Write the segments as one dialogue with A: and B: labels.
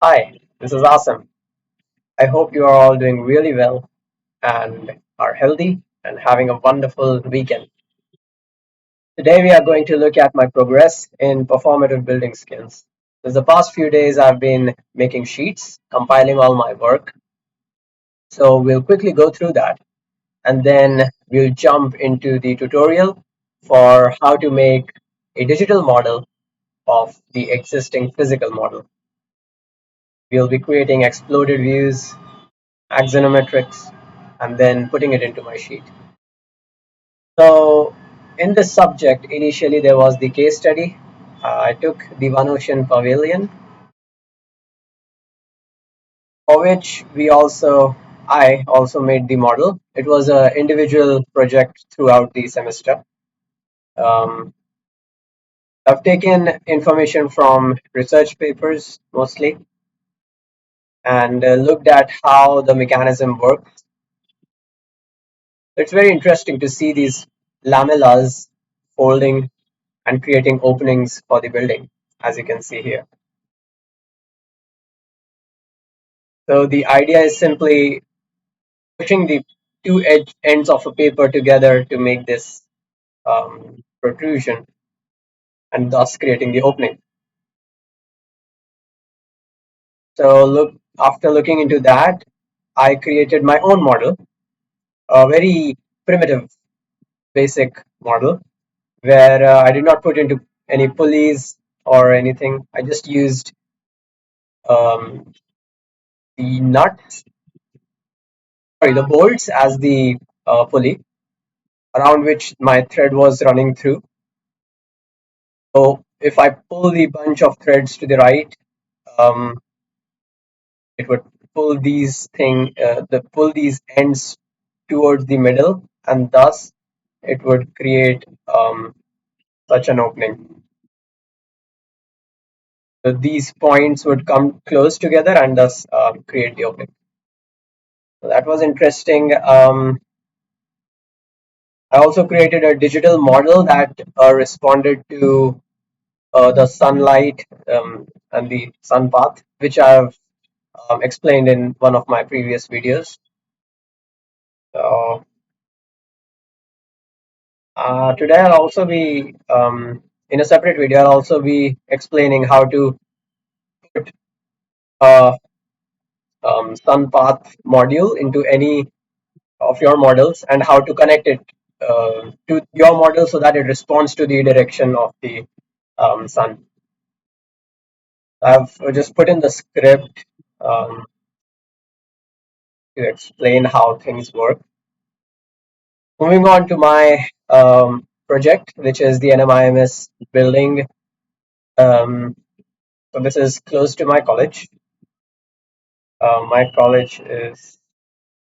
A: Hi, this is awesome. I hope you are all doing really well and are healthy and having a wonderful weekend. Today, we are going to look at my progress in performative building skills. For the past few days, I've been making sheets, compiling all my work. So, we'll quickly go through that and then we'll jump into the tutorial for how to make a digital model of the existing physical model. We'll be creating exploded views, axonometrics, and then putting it into my sheet. So, in this subject, initially there was the case study. I took the One Ocean Pavilion, for which I also made the model. It was an individual project throughout the semester. Um, I've taken information from research papers mostly and looked at how the mechanism works. It's very interesting to see these lamellas folding and creating openings for the building, as you can see here. So the idea is simply pushing the two ends of a paper together to make this protrusion and thus creating the opening. So after looking into that, I created my own model, a very primitive, basic model where I did not put into any pulleys or anything. I just used um, the nuts, sorry, the bolts as the pulley around which my thread was running through. So if I pull the bunch of threads to the right, um, it would pull these ends towards the middle, and thus it would create such an opening. So these points would come close together and thus create the opening. So that was interesting. I also created a digital model that responded to the sunlight and the sun path, which I've explained in one of my previous videos. So today I'll also be in a separate video. I'll also be explaining how to put a sun path module into any of your models and how to connect it to your model so that it responds to the direction of the sun. I've just put in the script um, to explain how things work. Moving on to my project, which is the NMIMS building. Um, so this is close to my college. My college is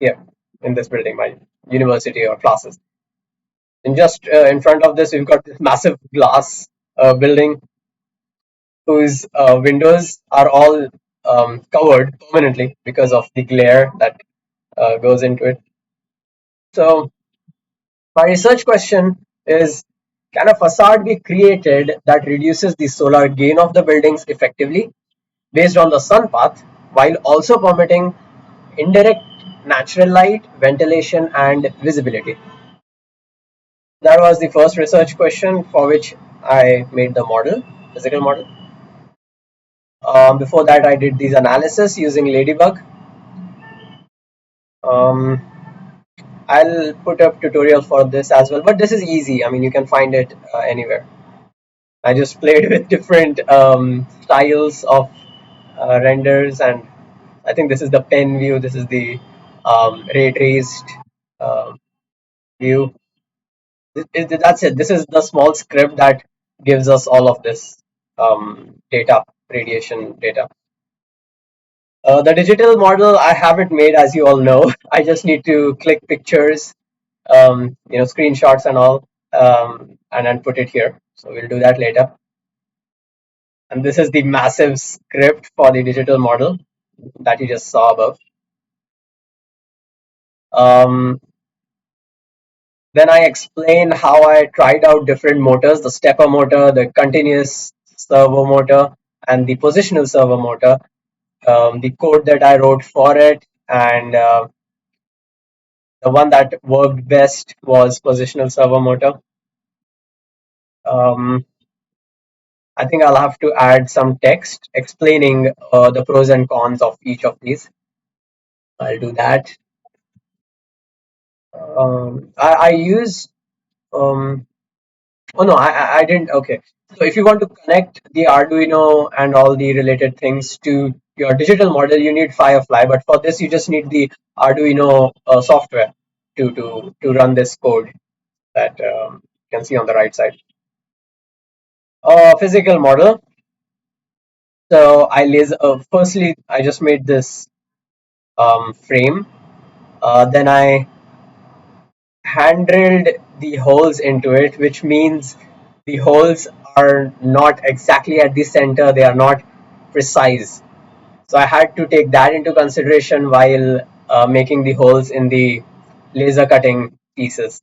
A: here in this building, my university or classes. And just in front of this, we've got this massive glass building whose windows are all covered permanently because of the glare that goes into it. So my research question is, can a facade be created that reduces the solar gain of the buildings effectively based on the sun path while also permitting indirect natural light, ventilation, and visibility? That was the first research question for which I made the model, physical model. Before that, I did these analysis using Ladybug. Um, I'll put up tutorial for this as well, but this is easy. I mean, you can find it anywhere. I just played with different styles of renders, and I think this is the pen view. This is the ray traced uh, view. That's it. This is the small script that gives us all of this data, radiation data. The digital model, I have it made, as you all know. I just need to click pictures, screenshots and all, and then put it here. So we'll do that later. And this is the massive script for the digital model that you just saw above. Um, then I explain how I tried out different motors, the stepper motor, the continuous servo motor, and the positional servo motor, the code that I wrote for it, and the one that worked best was positional servo motor. Um, I think I'll have to add some text explaining the pros and cons of each of these. I'll do that. I use um, oh no, I didn't. Okay. So if you want to connect the Arduino and all the related things to your digital model, you need Firefly. But for this, you just need the Arduino software to run this code that you can see on the right side. Physical model. So I laser. Firstly, I just made this frame. Then I hand drilled the holes into it, which means the holes are not exactly at the center, they are not precise. So I had to take that into consideration while making the holes in the laser cutting pieces.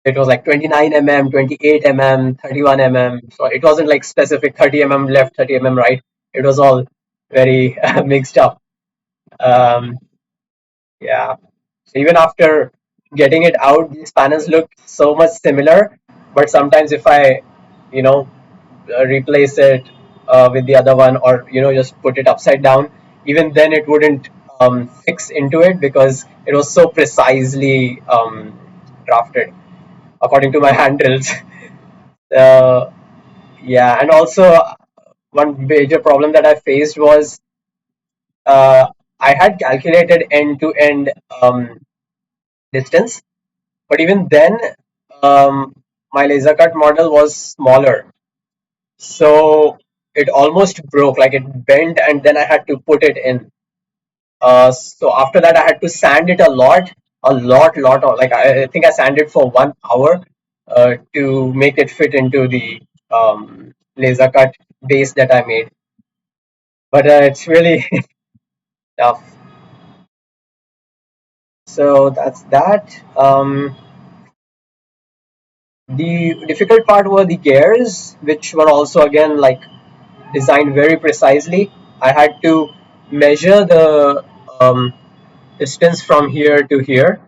A: It was like 29 mm, 28 mm, 31 mm. So it wasn't like specific 30 mm left, 30 mm right. It was all very mixed up. Um, yeah. So even after getting it out, these panels look so much similar. But sometimes if I, you know, replace it with the other one, or just put it upside down, even then it wouldn't fix into it because it was so precisely drafted according to my handles. uh, yeah, and also one major problem that I faced was uh, I had calculated end to end distance. But even then, my laser cut model was smaller, so it almost broke. Like it bent, and then I had to put it in. So after that, I had to sand it a lot. Like I think I sanded for 1 hour to make it fit into the laser cut base that I made. But it's really tough. So that's that. The difficult part were the gears, which were also again like designed very precisely. I had to measure the distance from here to here,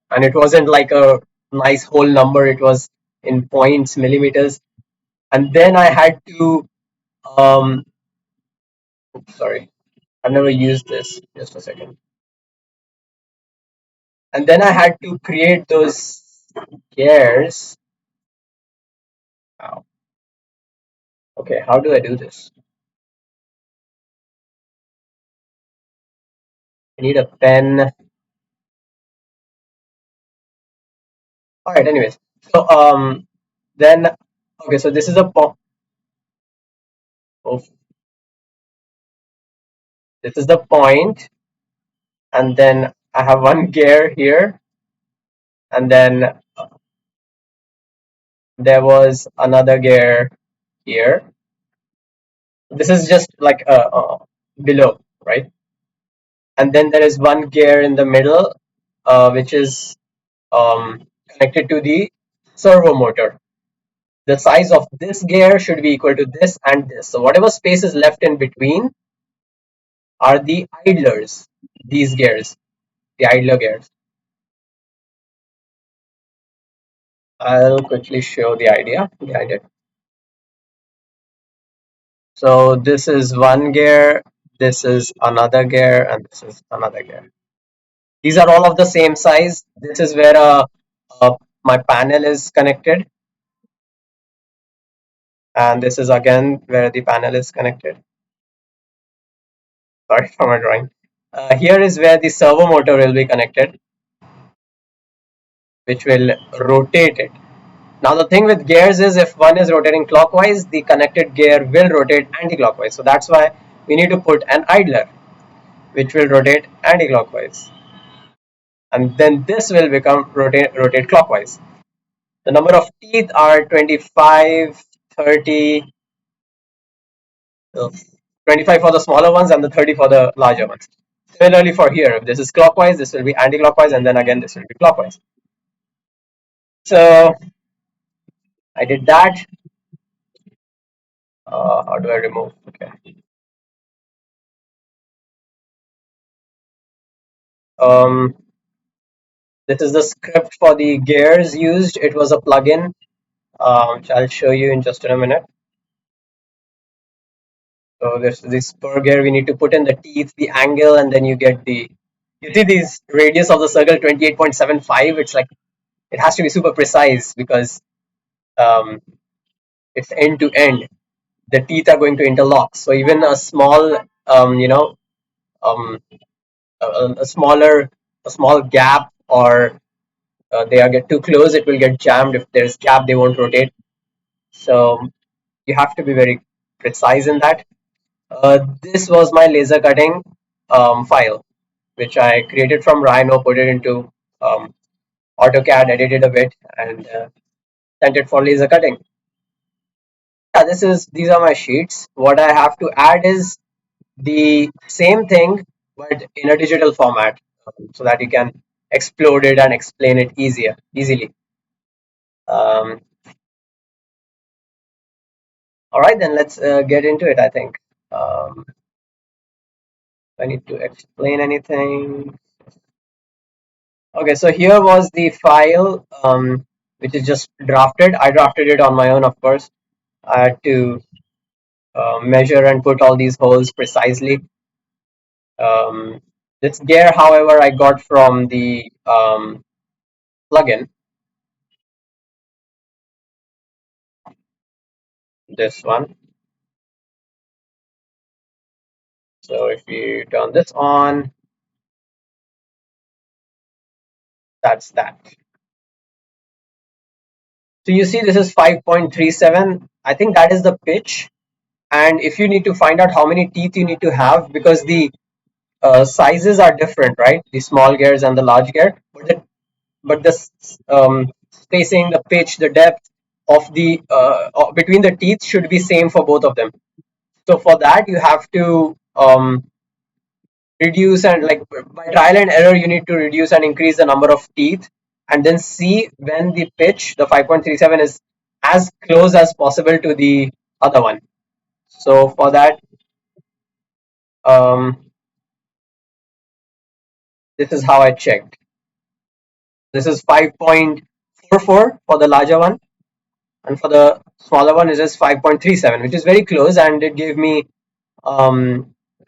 A: and it wasn't like a nice whole number, it was in points, millimeters. And then I had to, um, sorry, I've never used this, just a second. And then I had to create those gears. Wow. Okay, how do I do this? I need a pen. All right, anyways. So, then, okay, so this is a oh, this is the point, and then I have one gear here, and then there was another gear here. This is just like below, right? And then there is one gear in the middle, which is connected to the servo motor. The size of this gear should be equal to this and this. So whatever space is left in between are the idlers, these gears, the idler gears. I'll quickly show the idea behind it. So this is one gear, this is another gear, and this is another gear. These are all of the same size. This is where my panel is connected, and this is again where the panel is connected. Sorry for my drawing. Here is where the servo motor will be connected, which will rotate it. Now the thing with gears is if one is rotating clockwise, the connected gear will rotate anti-clockwise. So that's why we need to put an idler, which will rotate anti-clockwise. And then this will become rotate clockwise. The number of teeth are 25, 30, 25 for the smaller ones and the 30 for the larger ones. Similarly for here, if this is clockwise, this will be anti-clockwise, and then again this will be clockwise. So I did that. How do I remove? Okay. Um, this is the script for the gears used. It was a plugin, which I'll show you in just in a minute. So there's this per gear. We need to put in the teeth, the angle, and then you get the. You see these radius of the circle 28.75. It's like it has to be super precise because um, it's end to end. The teeth are going to interlock. So even a small, um, a smaller, a small gap, or they are get too close, it will get jammed. If there's gap, they won't rotate. So you have to be very precise in that. This was my laser cutting file, which I created from Rhino, put it into um, AutoCAD, edited a bit, and sent it for laser cutting. Yeah, these are my sheets. What I have to add is the same thing, but in a digital format, so that you can explode it and explain it easily. Um, all right, then let's get into it. I think I need to explain anything. Okay, so here was the file, which is just drafted. I drafted it on my own, of course. I had to measure and put all these holes precisely. Um, this gear, however, I got from the plugin, this one. So if you turn this on, that's that. So you see this is 5.37. I think that is the pitch. And if you need to find out how many teeth you need to have, because the sizes are different, right? The small gears and the large gear, but the spacing, the pitch, the depth of the between the teeth should be same for both of them. So for that, you have to reduce, and like by trial and error, you need to reduce and increase the number of teeth, and then see when the pitch, the 5.37, is as close as possible to the other one. So for that, um, this is how I checked. This is 5.44 for the larger one, and for the smaller one is just 5.37, which is very close, and it gave me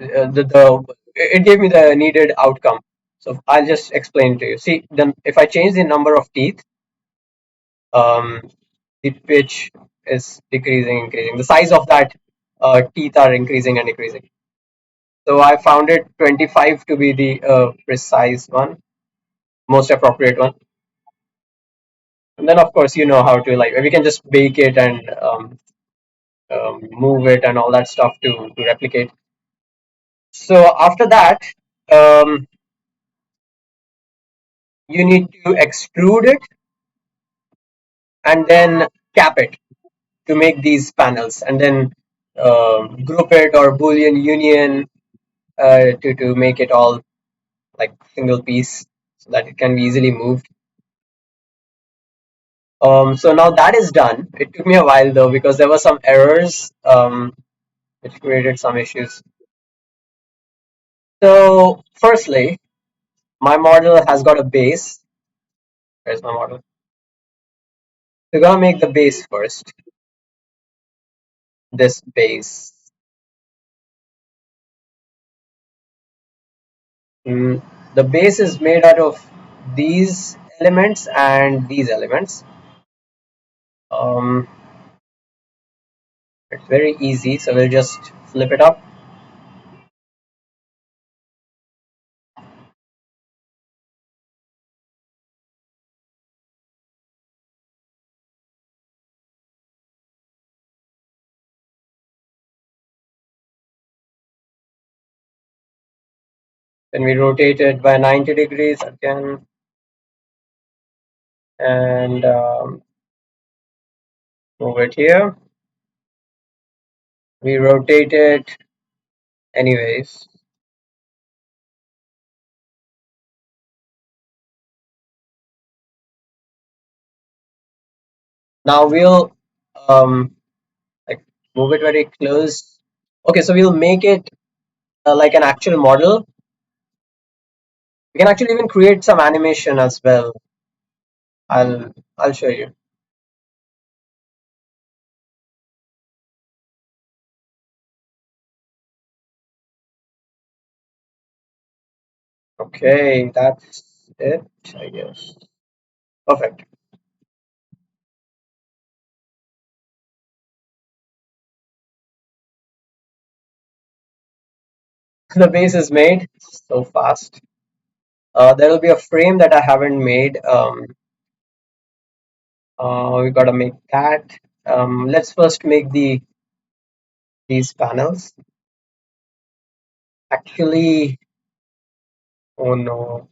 A: the it gave me the needed outcome. So I'll just explain to you. See, then if I change the number of teeth, um, the pitch is decreasing, increasing. The size of that teeth are increasing and decreasing. So I found it 25 to be the precise one, most appropriate one. And then of course you know how to, like, we can just bake it and move it and all that stuff to replicate. So after that, um, you need to extrude it and then cap it to make these panels, and then group it or Boolean union to make it all like single piece so that it can be easily moved. So now that is done. It took me a while though because there were some errors which created some issues. So firstly, my model has got a base. Where's my model? We're gonna make the base first. This base. Mm, the base is made out of these elements and these elements. Um, it's very easy, so we'll just flip it up. Then we rotate it by 90 degrees again, and move it here. We rotate it anyways. Now we'll like move it very close. Okay, so we'll make it like an actual model. We can actually even create some animation as well. I'll show you. Okay, that's it, I guess. Perfect. The base is made so fast. There will be a frame that I haven't made. We gotta make that. Let's first make these panels. Actually, oh no,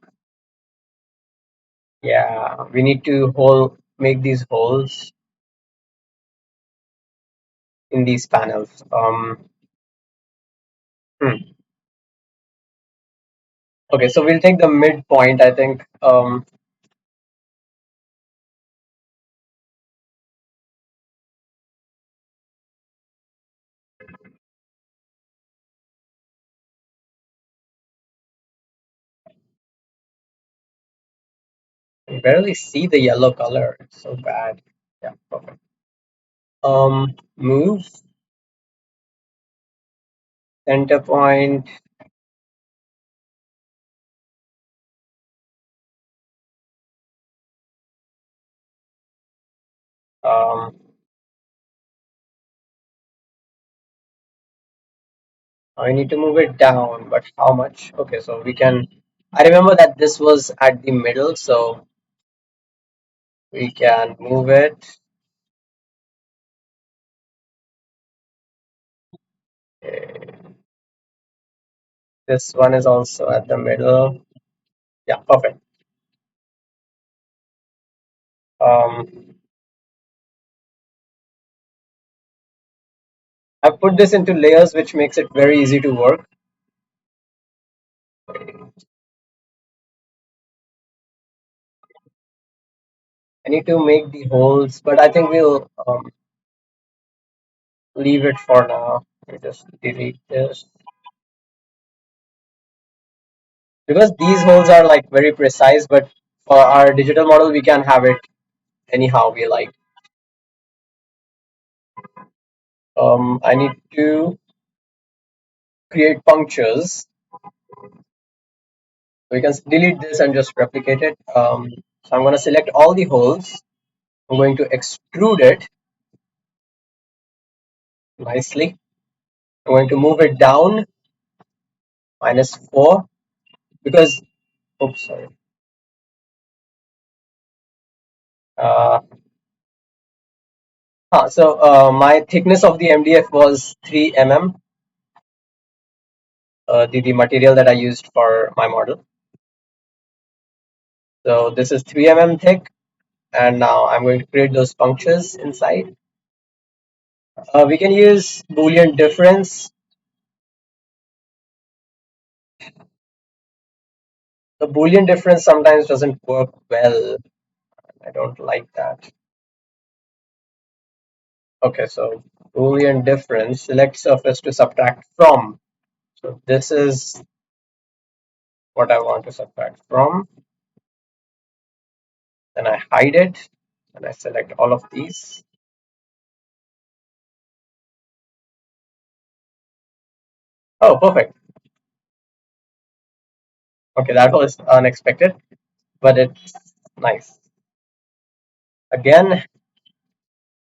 A: yeah, we need to make these holes in these panels. Hmm. Okay, so we'll take the midpoint, I think. I barely see the yellow color. It's so bad. Yeah, perfect. Move center point. Um, I need to move it down, but how much? Okay, so we can. I remember that this was at the middle, so we can move it. Okay, this one is also at the middle. Yeah, perfect. Um, I've put this into layers, which makes it very easy to work. I need to make the holes, but I think we'll leave it for now. We just delete this because these holes are like very precise, but for our digital model, we can have it anyhow we like. I need to create punctures. We can delete this and just replicate it. So I'm going to select all the holes. I'm going to extrude it nicely. I'm going to move it down -4 because, oops, sorry. Uh, my thickness of the MDF was 3 mm, the material that I used for my model. So this is 3 mm thick, and now I'm going to create those punctures inside. We can use Boolean difference. The Boolean difference sometimes doesn't work well. I don't like that. Okay, so Boolean difference, select surface to subtract from. So this is what I want to subtract from. Then I hide it and I select all of these. Oh, perfect. Okay, that was unexpected, but it's nice. Again,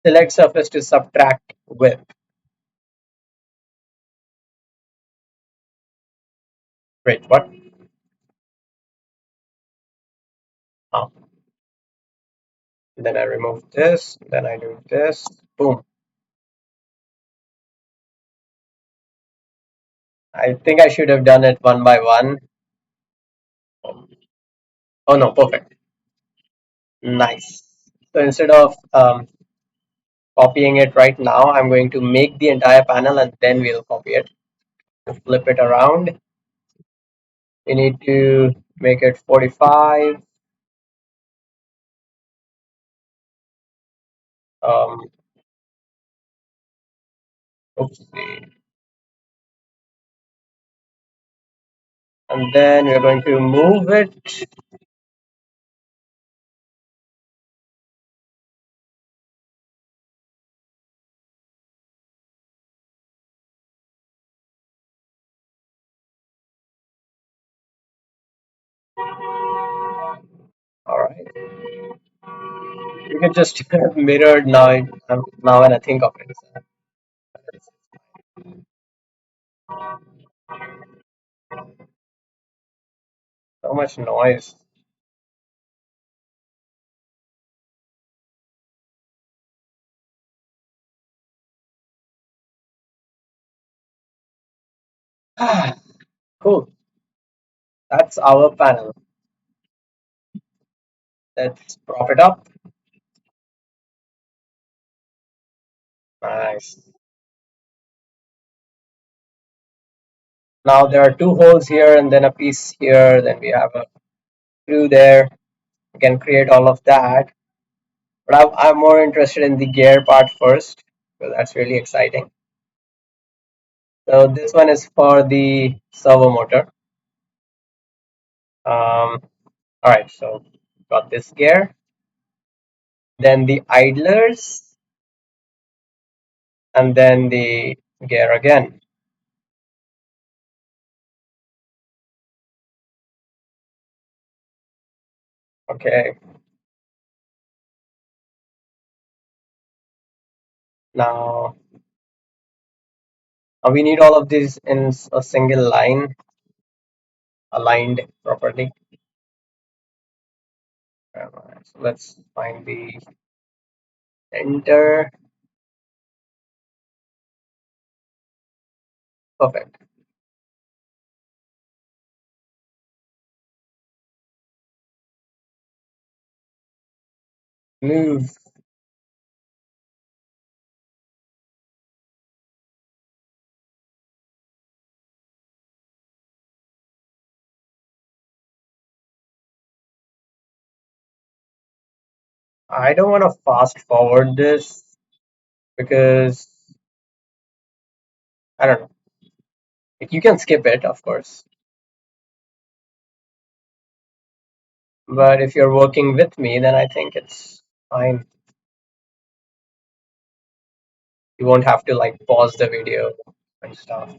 A: select surface to subtract with. Wait, what? Oh, then I remove this, then I do this. Boom. I think I should have done it one by one. Oh no, perfect. Nice. So instead of copying it right now, I'm going to make the entire panel and then we'll copy it. Flip it around. We need to make it 45. Um, Oopsie. And then we're going to move it. All right. You can just mirror now when I think of it. So much noise. Cool. That's our panel. Let's prop it up. Nice. Now there are two holes here and then a piece here. Then we have a screw there. We can create all of that. But I'm more interested in the gear part first because that's really exciting. So this one is for the servo motor. All right, so got this gear. Then the idlers, and then the gear again. Okay, now we need all of these in a single line, aligned properly. So let's find the center. Perfect. Move. I don't want to fast forward this because I don't know. You can skip it, of course, but if you're working with me, then I think it's fine. You won't have to like pause the video and stuff.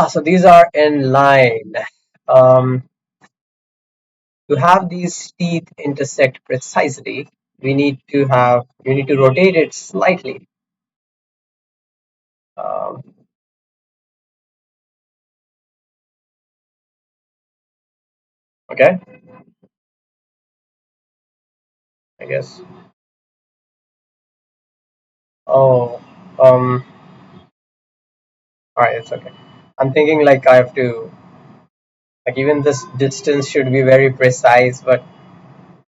A: So these are in line. Um, to have these teeth intersect precisely, we need to rotate it slightly. Um, okay, I guess. Oh, all right, it's okay. I'm thinking like I have to like even this distance should be very precise, but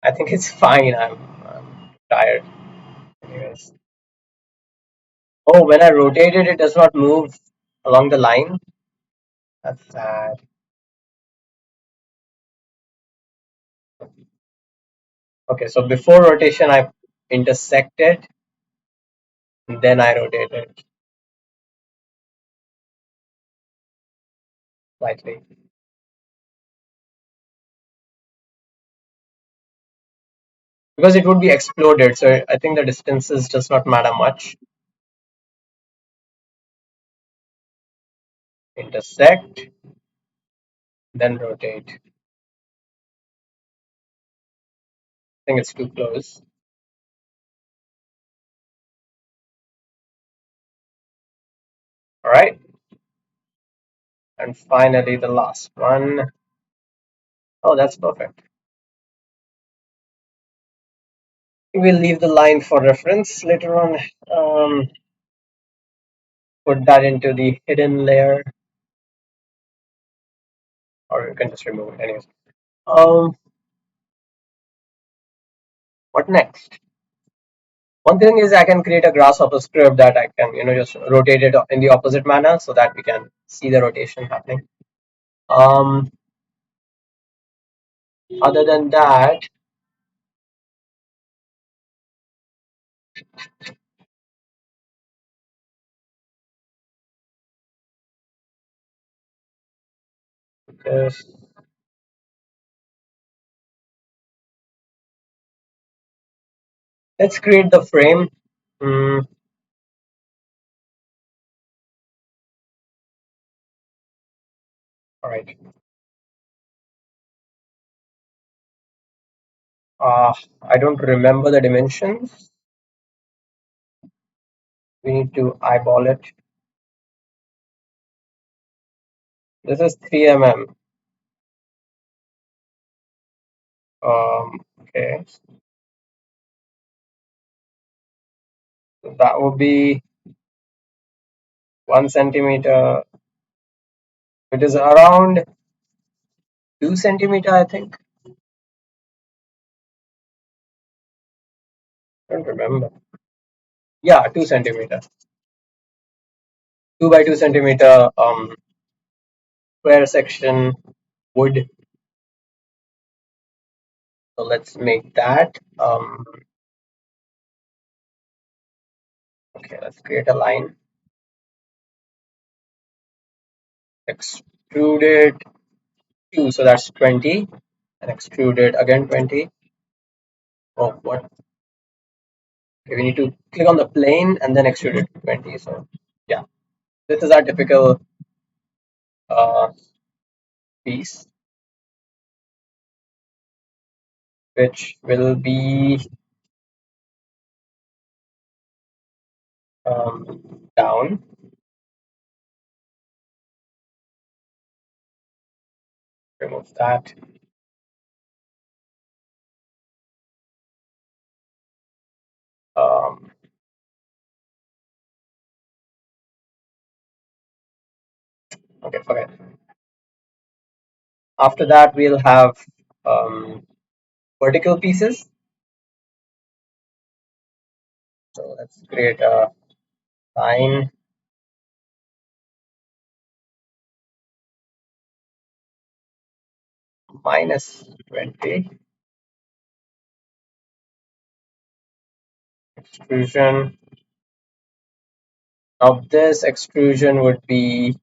A: I think it's fine. I'm tired, anyways. Oh, when I rotate it, it does not move along the line. That's sad. Okay, so before rotation, I intersect it, and then I rotate it slightly because it would be exploded. So I think the distances does not matter much. Intersect, then rotate. I think it's too close. All right, and finally the last one. Oh, that's perfect. We'll leave the line for reference later on. Um, put that into the hidden layer, or you can just remove it anyways. Um, what next? One thing is I can create a grasshopper script that I can, just rotate it in the opposite manner so that we can see the rotation happening. Um, other than that, this. Let's create the frame. Mm, all right. I don't remember the dimensions. We need to eyeball it. This is 3 mm. Okay, so that would be 1 centimeter. It is around 2 centimeter, I think. I don't remember. Yeah, 2 centimeter. 2 by 2 centimeter square section wood. So let's make that. Okay, let's create a line. Extrude it 2, so that's 20. And extrude it again 20. Oh, what? Okay, we need to click on the plane and then extrude it 20. So yeah, this is our typical uh, piece, which will be down. Remove that. Um, okay, forget. After that, we'll have um, vertical pieces. So let's create a line -20 extrusion. Now this extrusion would be,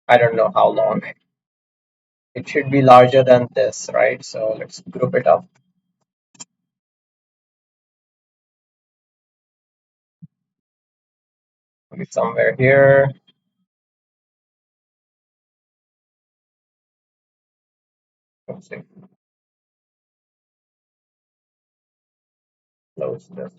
A: I don't know how long. It should be larger than this, right? So let's group it up. Maybe somewhere here. Let's see. Close this.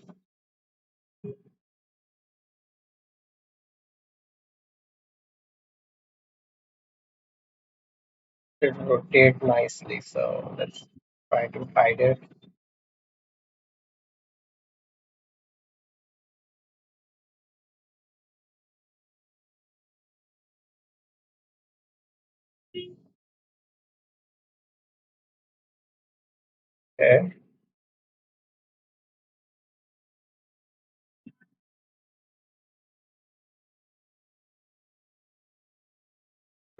A: It rotate nicely. So let's try to hide it. Okay.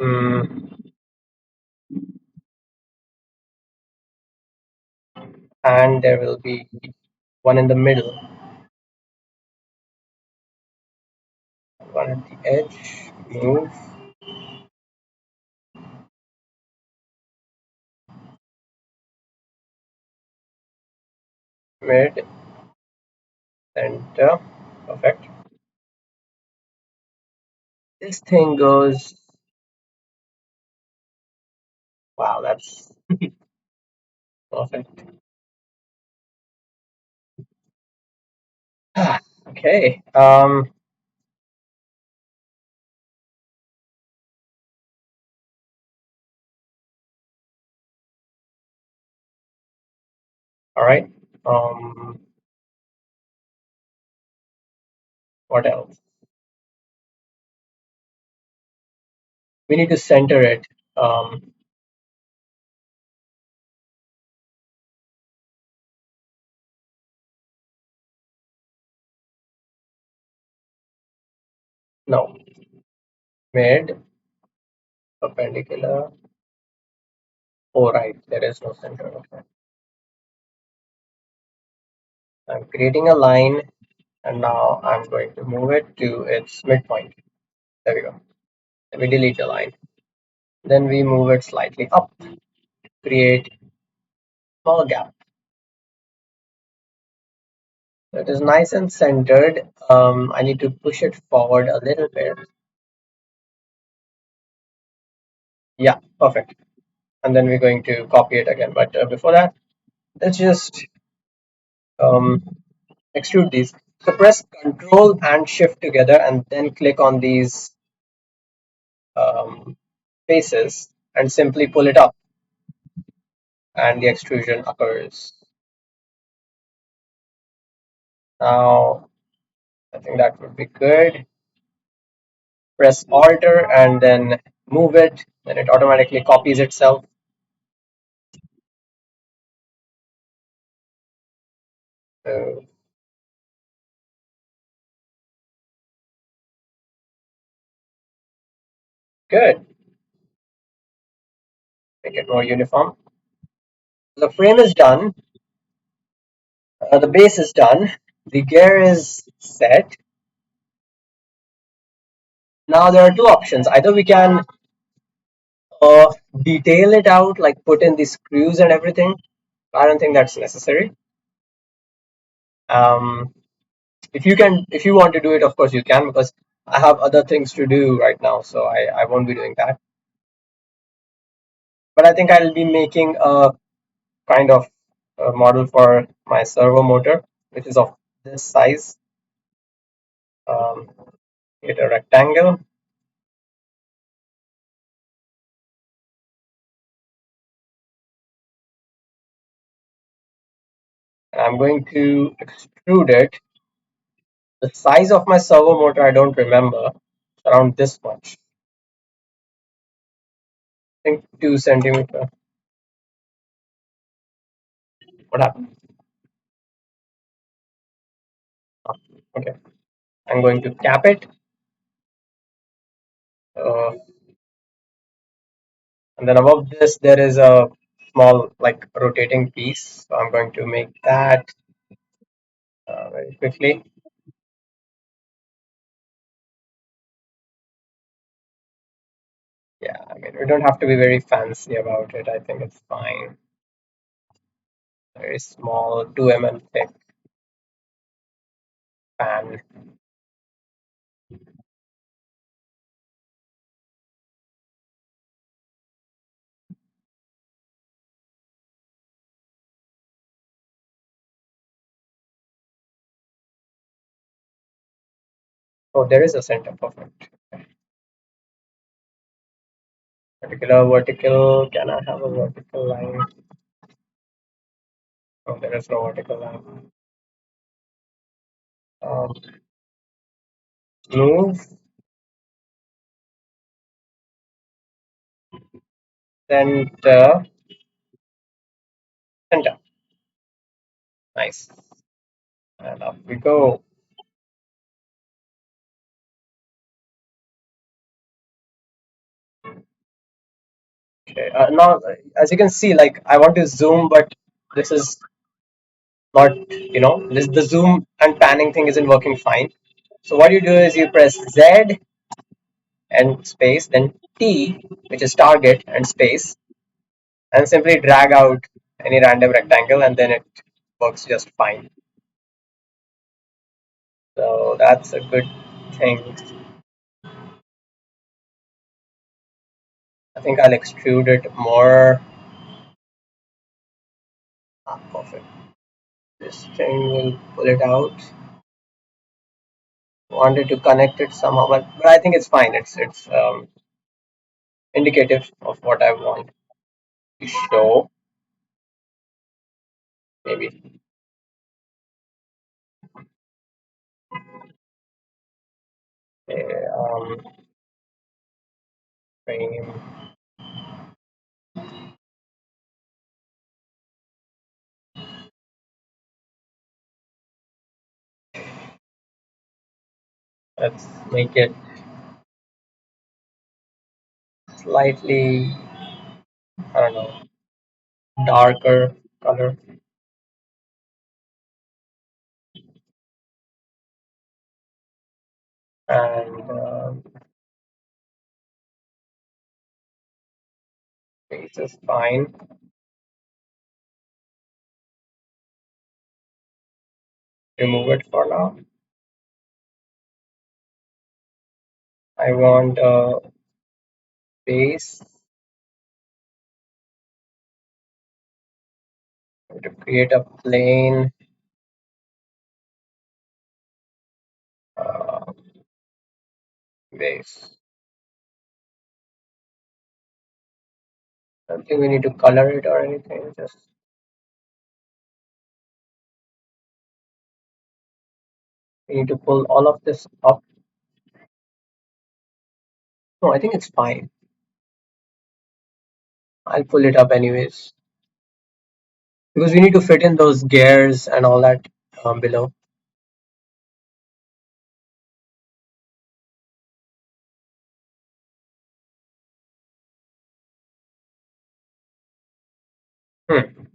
A: Mm, and there will be one in the middle, one at the edge. Move mid center. Perfect. This thing goes. Wow, that's perfect. Okay. All right. Um, what else? We need to center it. Um, no, mid perpendicular. Oh, right. There is no center. Okay. I'm creating a line, and now I'm going to move it to its midpoint. There we go. We delete the line. Then we move it slightly up, create small gap. It is nice and centered. I need to push it forward a little bit. Yeah, perfect. And then we're going to copy it again. But before that, let's just um, extrude these. So press Control and Shift together, and then click on these faces and simply pull it up, and the extrusion occurs. Now, I think that would be good. Press Alter and then move it, then it automatically copies itself. So good. Make it more uniform. The frame is done. The base is done. The gear is set. Now there are two options. Either we can uh, detail it out, like put in the screws and everything. I don't think that's necessary. Um, if you want to do it, of course you can, because I have other things to do right now, so I won't be doing that. But I think I'll be making a kind of a model for my servo motor, which is of this size. Um, get a rectangle. And I'm going to extrude it. The size of my servo motor, I don't remember. It's around this much. I think 2 centimeter. What happened? Oh, okay. I'm going to cap it. Uh, and then above this, there is a small, like, rotating piece. So I'm going to make that very quickly. Yeah, I mean, we don't have to be very fancy about it. I think it's fine. Very small, 2 mm thick pan. Oh, there is a center. Perfect. Particular vertical. Can I have a vertical line? Oh, there is no vertical line. Um, move, center, center. Nice. And up we go. Okay. Now, as you can see, like, I want to zoom, but this is not, the zoom and panning thing isn't working fine. So what you do is you press Z and space, then T, which is target, and space, and simply drag out any random rectangle, and then it works just fine. So that's a good thing. I think I'll extrude it more. Ah, perfect. This thing will pull it out. Wanted to connect it somehow, but I think it's fine. It's indicative of what I want to show. Maybe. Okay, frame. Let's make it slightly, I don't know, darker color. And Face is fine. Remove it for now. I want a base to create a plane uh, base. I don't think we need to color it or anything. Just we need to pull all of this up. No, I think it's fine. I'll pull it up anyways because we need to fit in those gears and all that below. Hmm.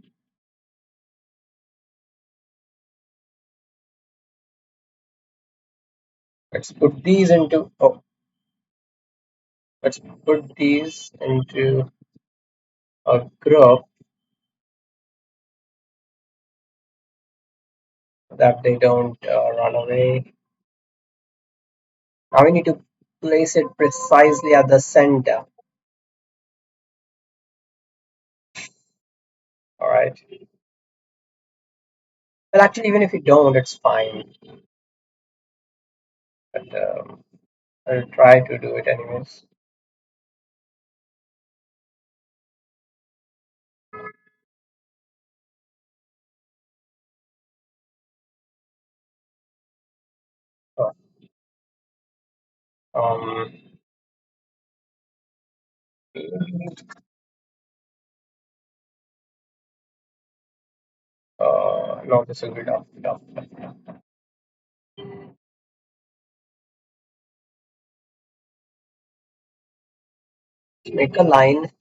A: Let's put these into. Oh, let's put these into a group so that they don't run away. Now we need to place it precisely at the center. All right. Well, actually, even if you don't, it's fine. But I'll try to do it anyways. So, um, no, this will be tough. Tough. Make a line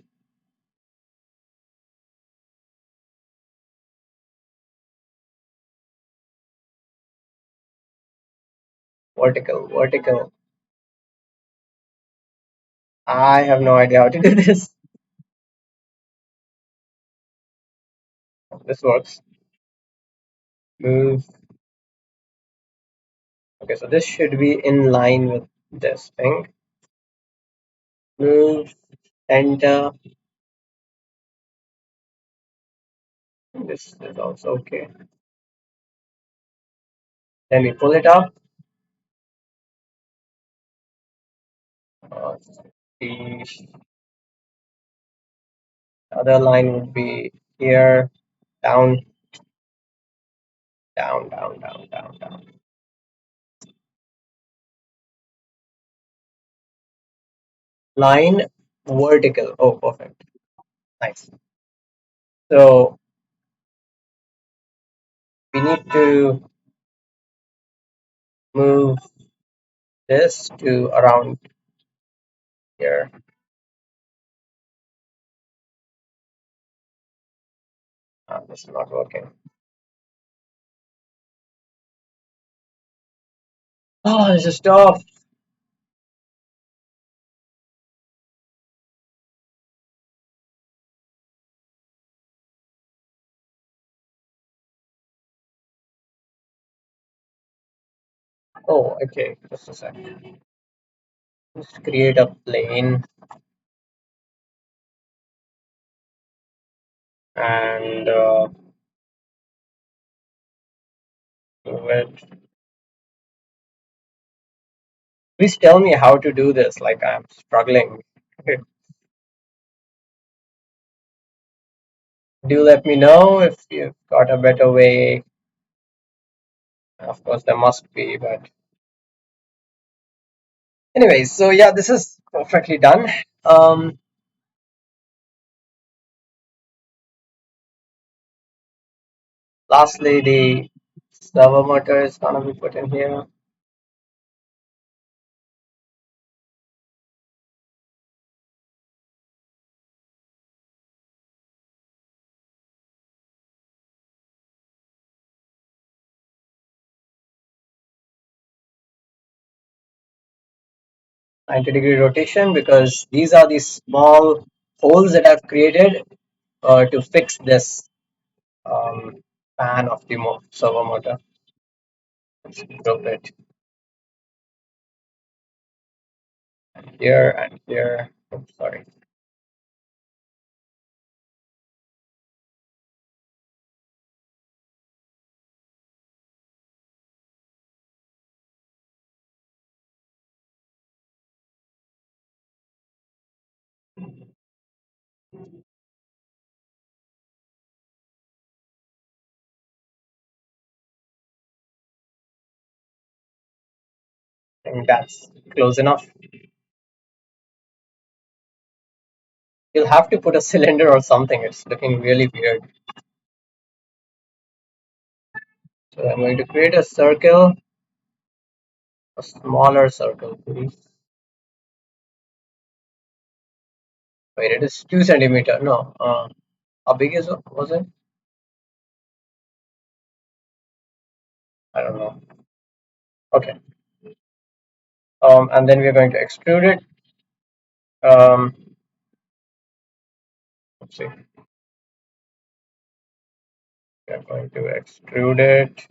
A: vertical, vertical. I have no idea how to do this. This works. Move. Okay, so this should be in line with this thing. Move. Enter. This is also okay. Then we pull it up. Uh, the other line would be here, down, down, down, down, down, down. Line vertical. Oh, perfect. Nice. So we need to move this to around here. This is not working. Oh, this is tough. Oh, okay. Just a second. Just create a plane and move it. Please tell me how to do this. Like I'm struggling. Do let me know if you've got a better way. Of course, there must be, but anyways. So yeah, this is perfectly done. Um, Lastly, the servo motor is gonna be put in here. '90-degree rotation because these are the small. holes that I've created to fix this um, fan of the servo motor. Let's group it here and here. Oops, sorry. I think that's close enough. You'll have to put a cylinder or something. It's looking really weird. So I'm going to create a circle, a smaller circle, please. Wait, it is 2 centimeter. No, how big is it? Was it? I don't know. Okay. And then we're going to extrude it. Um, let's see. We're going to extrude it.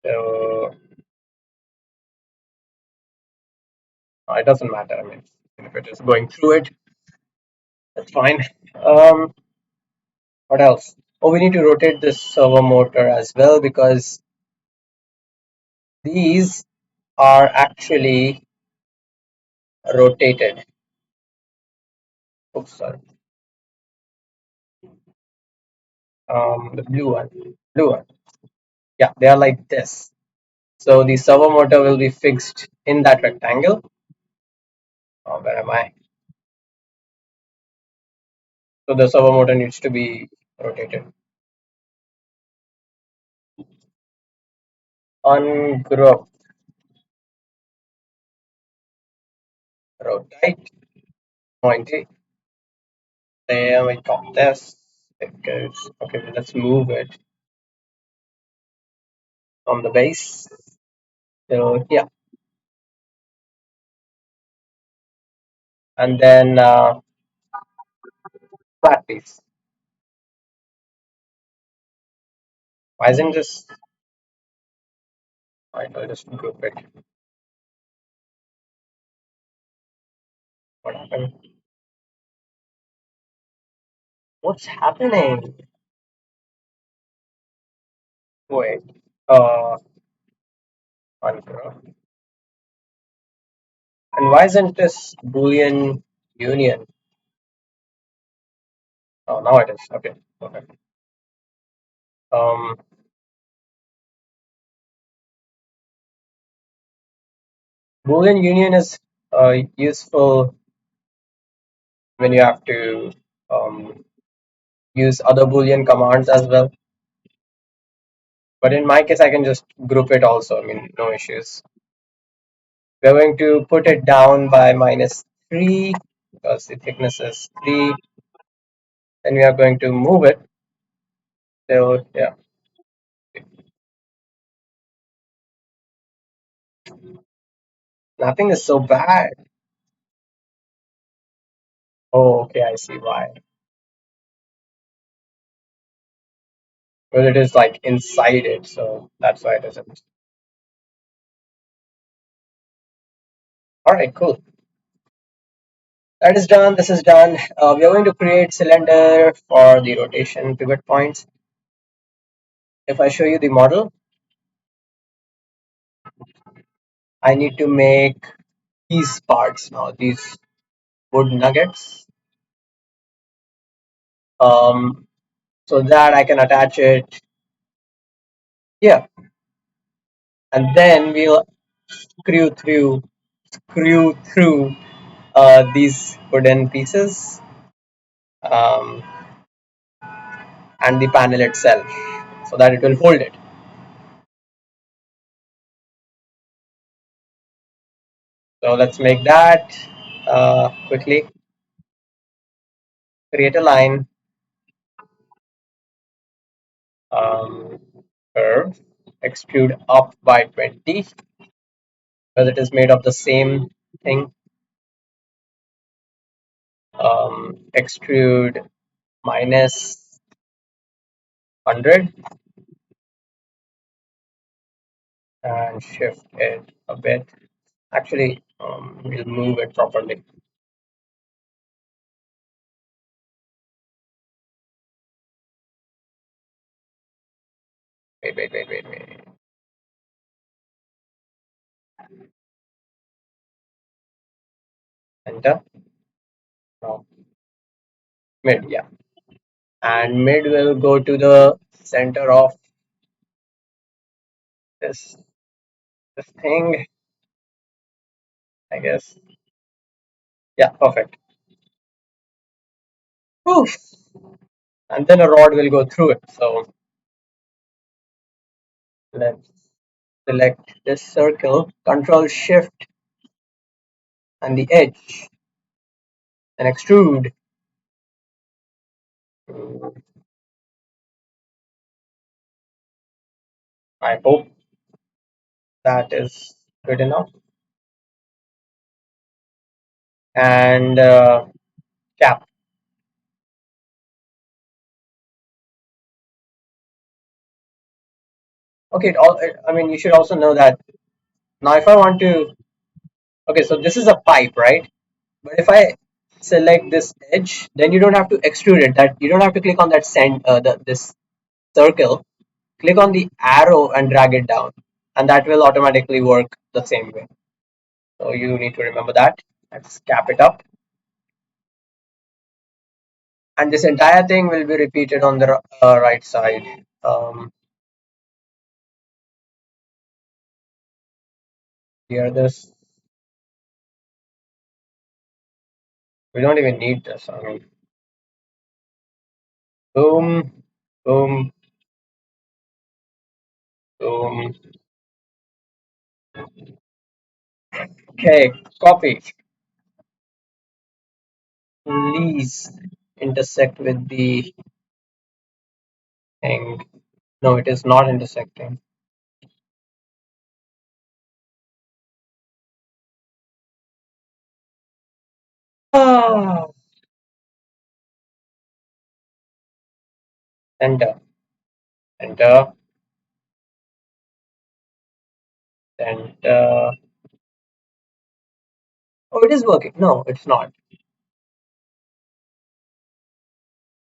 A: So it doesn't matter. I mean, if it is going through it, that's fine. Um, what else? Oh, we need to rotate this servo motor as well because these are actually rotated. Oops, sorry. The blue one. Yeah, they are like this. So the servo motor will be fixed in that rectangle. Oh, where am I? So the servo motor needs to be rotated. Ungroup, rotate, pointy. There we got this. It goes. Okay, let's move it from the base. So yeah, and then flat piece. Why isn't this? Right, I'll just group it. What happened? What's happening? Wait. Uh, ungroup. And why isn't this Boolean union? Oh, now it is. Okay. Okay. Um, Boolean union is useful when you have to um, use other Boolean commands as well. But in my case, I can just group it also. I mean, no issues. We're going to put it down by -3 because the thickness is 3. Then we are going to move it. So yeah, nothing is so bad. Oh, okay, I see why. Well, it is like inside it, so that's why it isn't. All right, cool. That is done. This is done. We are going to create cylinder for the rotation pivot points. If I show you the model, I need to make these parts now, these wood nuggets, um, so that I can attach it here, and then we'll screw through screw through these wooden pieces um, and the panel itself, so that it will hold it. So let's make that quickly. Create a line, um, curve, extrude up by 20 because it is made of the same thing. extrude minus 100 and shift it a bit. Actually, we'll move it properly. Wait. Enter. No, mid, yeah. And mid will go to the center of this this thing, I guess. Yeah, perfect. Oof. And then a rod will go through it. So let's select this circle, Control Shift and the edge, and extrude. I hope that is good enough. And cap. Okay, I mean, you should also know that now if I want to, okay, so this is a pipe, right? But if I select this edge, then you don't have to extrude it. That you don't have to click on that this circle. Click on the arrow and drag it down, and that will automatically work the same way. So you need to remember that. Let's cap it up, and this entire thing will be repeated on the right side. Here, this we don't even need this. I mean, boom, boom, boom. Okay, copy. Please intersect with the thing. No, it is not intersecting. Ah, enter, enter, enter. Oh, it is working. No, it's not.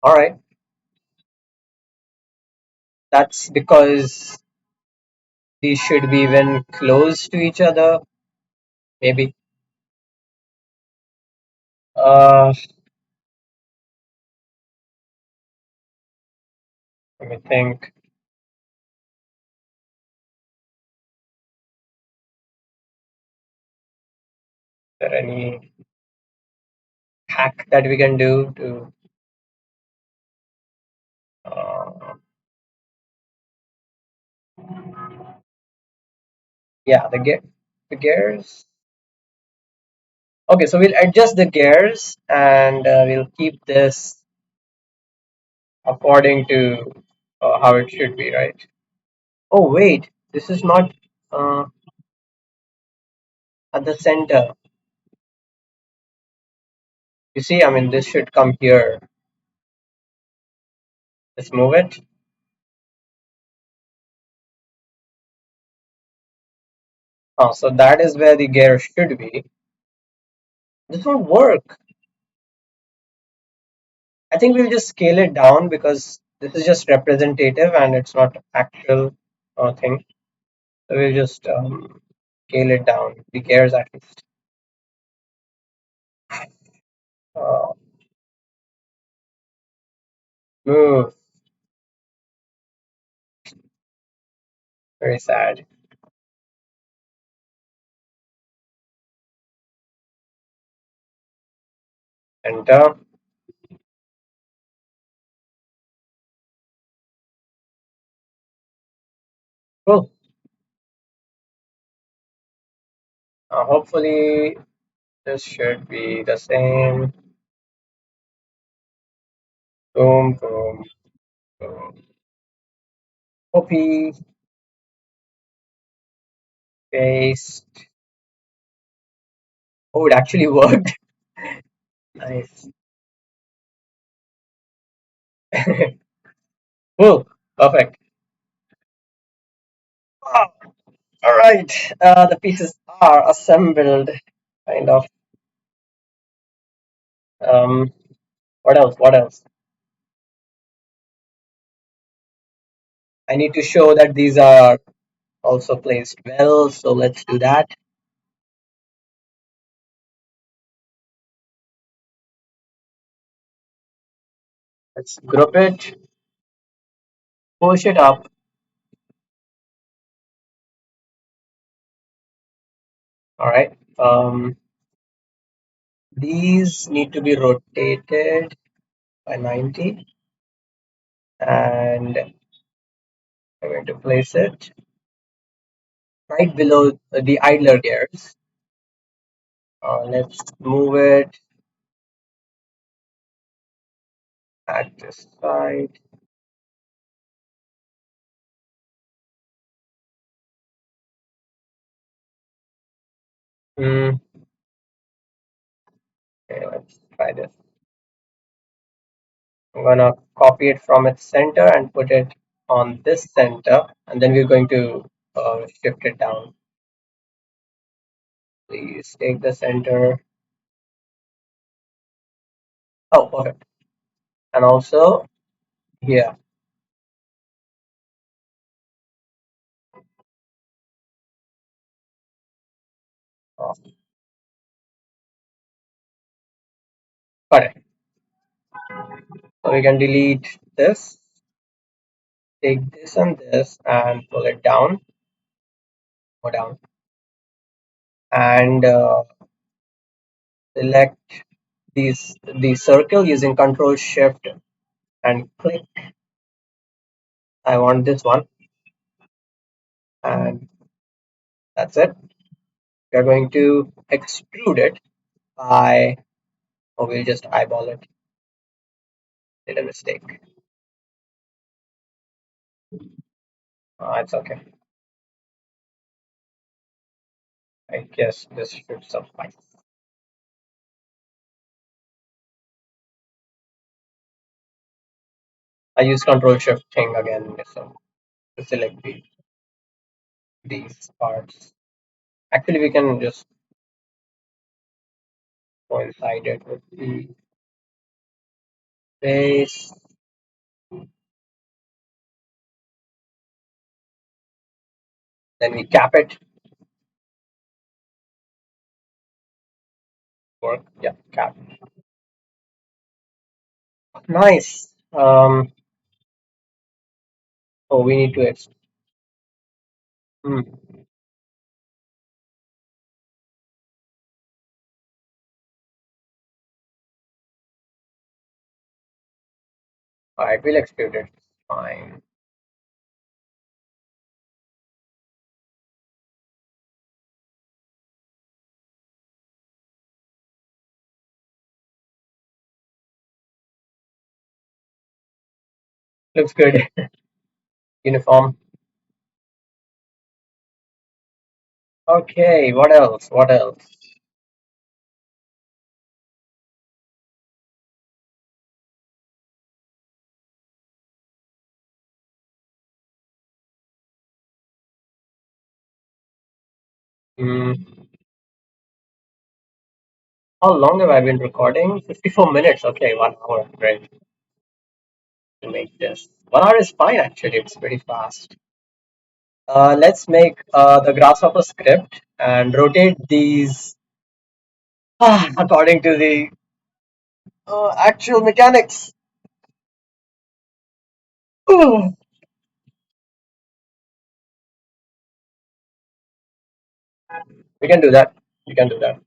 A: All right. That's because these should be even close to each other. Maybe. Uh, Let me think. Is there any hack that we can do to? Uh, yeah, the gears. Okay, so we'll adjust the gears and we'll keep this according to how it should be, right? Oh wait, this is not uh, at the center. You see, I mean, this should come here. Let's move it. Oh, so that is where the gear should be. This won't work. I think we'll just scale it down because this is just representative and it's not actual thing. So we'll just scale it down. The gears at least. Uh, Move. Very sad. Enter. Cool. Hopefully this should be the same. Boom, boom, boom. Copy, paste. Oh, it actually worked. Nice. Cool. Perfect. Wow. All right. The pieces are assembled. Kind of. Um, what else? What else? I need to show that these are also placed well. So let's do that. Let's group it, push it up. All right. These need to be rotated by 90, and I'm going to place it right below the idler gears. Let's move it at this side. Hmm. Okay, let's try this. I'm gonna copy it from its center and put it on this center, and then we're going to shift it down. Please take the center. Oh, perfect. And also here. Oh, got it. So we can delete this, take this and this, and pull it down, go down, and select the circle using Control Shift and click. I want this one, and that's it. We're going to extrude it by, or we'll just eyeball it. Did a mistake. It's okay. I guess this should suffice. I use Control Shift thing again, so to select these parts. Actually, we can just coincide it with the base. Then we cap it. Work. Yeah, cap. Nice. Oh, we need to. Hmm. Alright, we'll extrude it. Fine. Looks good. Uniform. Okay, what else? What else? Hmm. How long have I been recording? 54 minutes. Okay, 1 hour. Great to make this. 1 hour is fine, actually. It's pretty fast. Let's make the Grasshopper script and rotate these according to the actual mechanics. Ooh. We can do that. We can do that.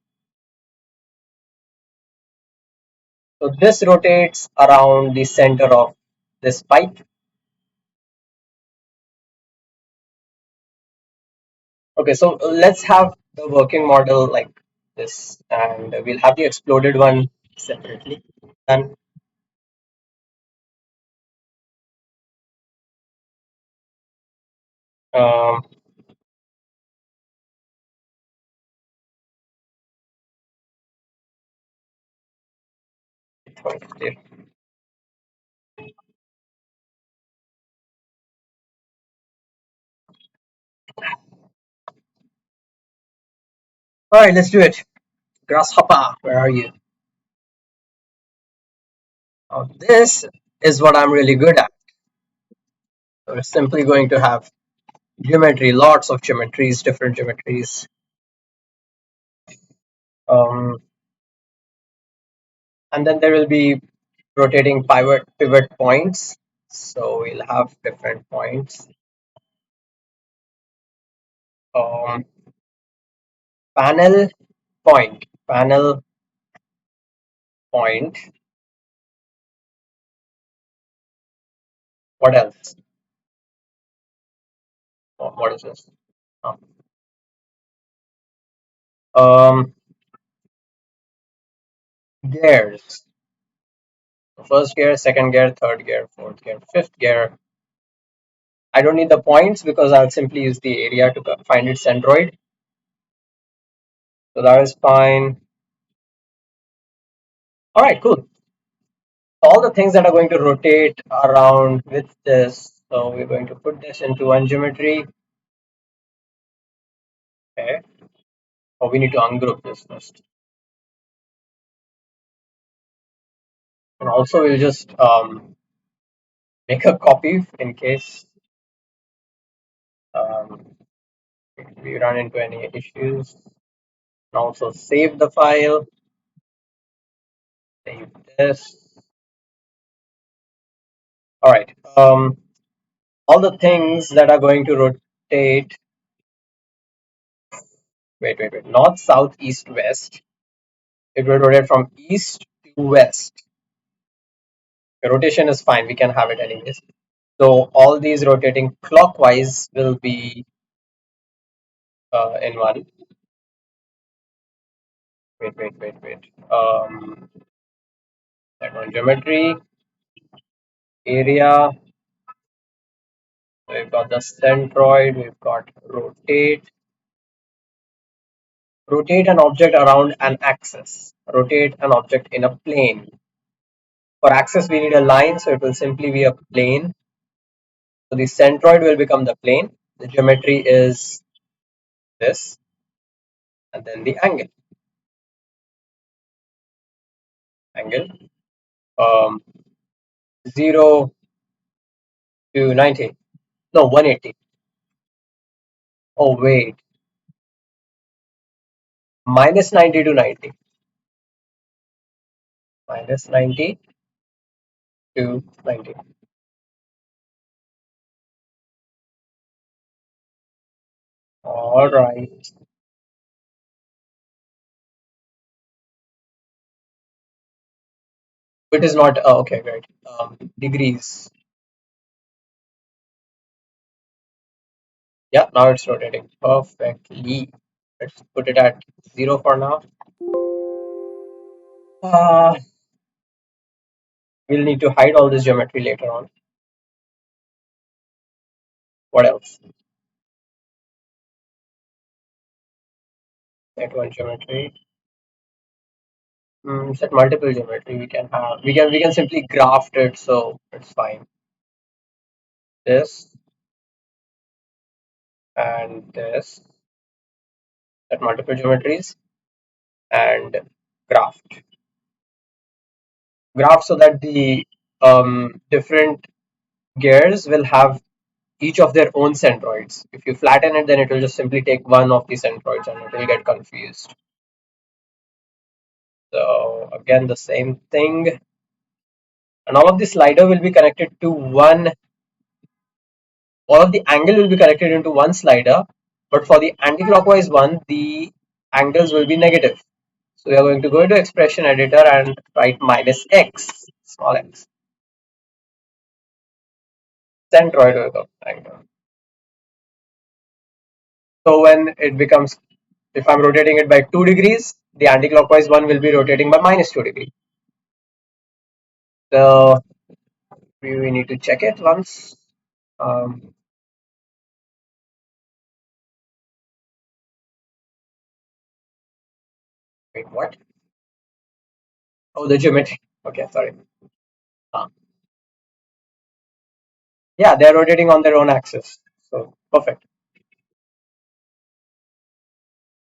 A: So this rotates around the center of this pipe. Okay, so let's have the working model like this, and we'll have the exploded one separately. And um, All right, let's do it. Grasshopper, where are you? This is what I'm really good at. We're simply going to have geometry, lots of geometries, different geometries. Um, and then there will be rotating pivot points. So we'll have different points. Um, panel panel point. What else? What is this? Oh. Um, gears. First gear, second gear, third gear, fourth gear, fifth gear. I don't need the points because I'll simply use the area to find its centroid. So that is fine. All right, cool. All the things that are going to rotate around with this. So we're going to put this into one geometry. Okay. Oh, we need to ungroup this first. And also we'll just make a copy in case um, we run into any issues. And also save the file. Save this. All right. All the things that are going to rotate. Wait. North, south, east, west. It will rotate from east to west. The rotation is fine. We can have it anyways. So all these rotating clockwise will be in one. Wait. That one geometry area. We've got the centroid. We've got rotate. Rotate an object around an axis. Rotate an object in a plane. For axis, we need a line, so it will simply be a plane. So the centroid will become the plane. The geometry is this, and then the angle. Angle. Um, 0 to 90. No, 180. Oh, wait. Minus 90 to 90. Minus 90 to 90. All right. It is not, okay, great. Degrees. Yeah, now it's rotating perfectly. Let's put it at 0 for now. Uh, we'll need to hide all this geometry later on. What else? Set one geometry. Set multiple geometry. We can simply graft it, so it's fine. This and this. Set multiple geometries and graft. Graft so that the different gears will have each of their own centroids. If you flatten it, then it will just simply take one of the centroids and it will get confused. So again, the same thing. And all of the slider will be connected to one, all of the angle will be connected into one slider, but for the anti-clockwise one, the angles will be negative. So we are going to go into expression editor and write minus x, small x. Centroid will go angle. So when it becomes, if I'm rotating it by 2 degrees, the anti-clockwise one will be rotating by minus 2 degrees. So we need to check it once. Um, Wait, what? Oh, the geometry. Okay, sorry. Uh, yeah, they're rotating on their own axis. So perfect.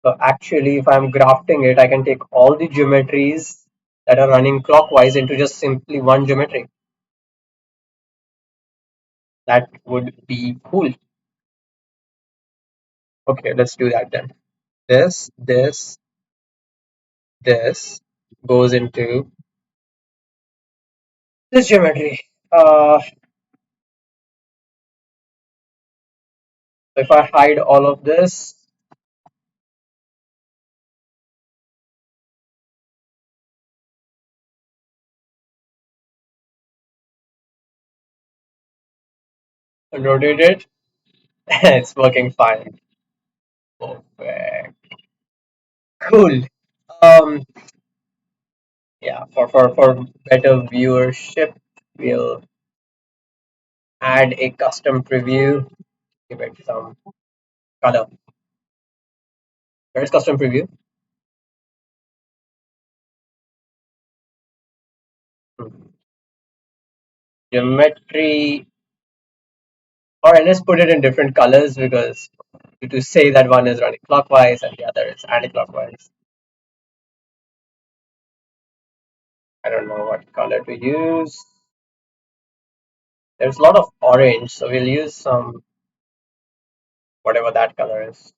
A: So actually, if I'm grafting it, I can take all the geometries that are running clockwise into just simply one geometry. That would be cool. Okay, let's do that then. This goes into this geometry. If I hide all of this, and rotate it, it's working fine. Perfect. Cool. Um, yeah, for better viewership, we'll add a custom preview. Give it some color. Where's custom preview? Hmm. Geometry, or let's put it in different colors because to say that one is running clockwise and the other is anti-clockwise. I don't know what color to use. There's a lot of orange, so we'll use some whatever that color is.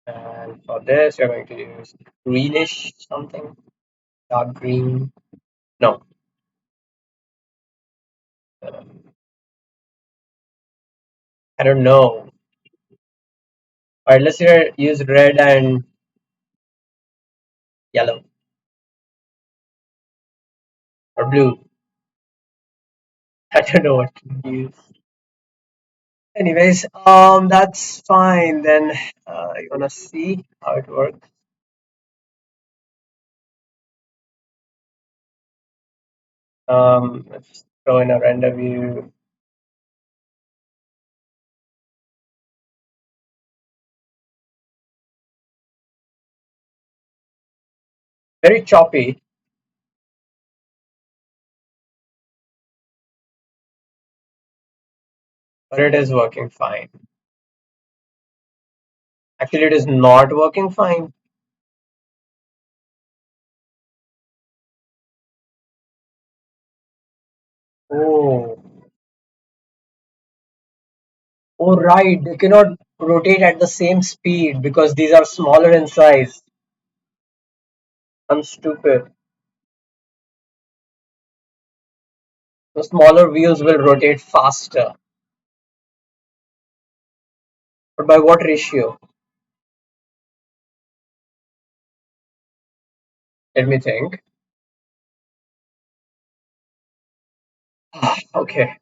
A: And for this, we're going to use greenish something, dark green. No, uh, I don't know. All right, let's use red and yellow or blue. I don't know what to use. Anyways, that's fine. Then you wanna see how it works? Let's throw in a render view. Very choppy, but it is working fine. Actually, it is not working fine. Oh, oh, right. They cannot rotate at the same speed because these are smaller in size. I'm stupid. The smaller wheels will rotate faster. But by what ratio? Let me think. Okay.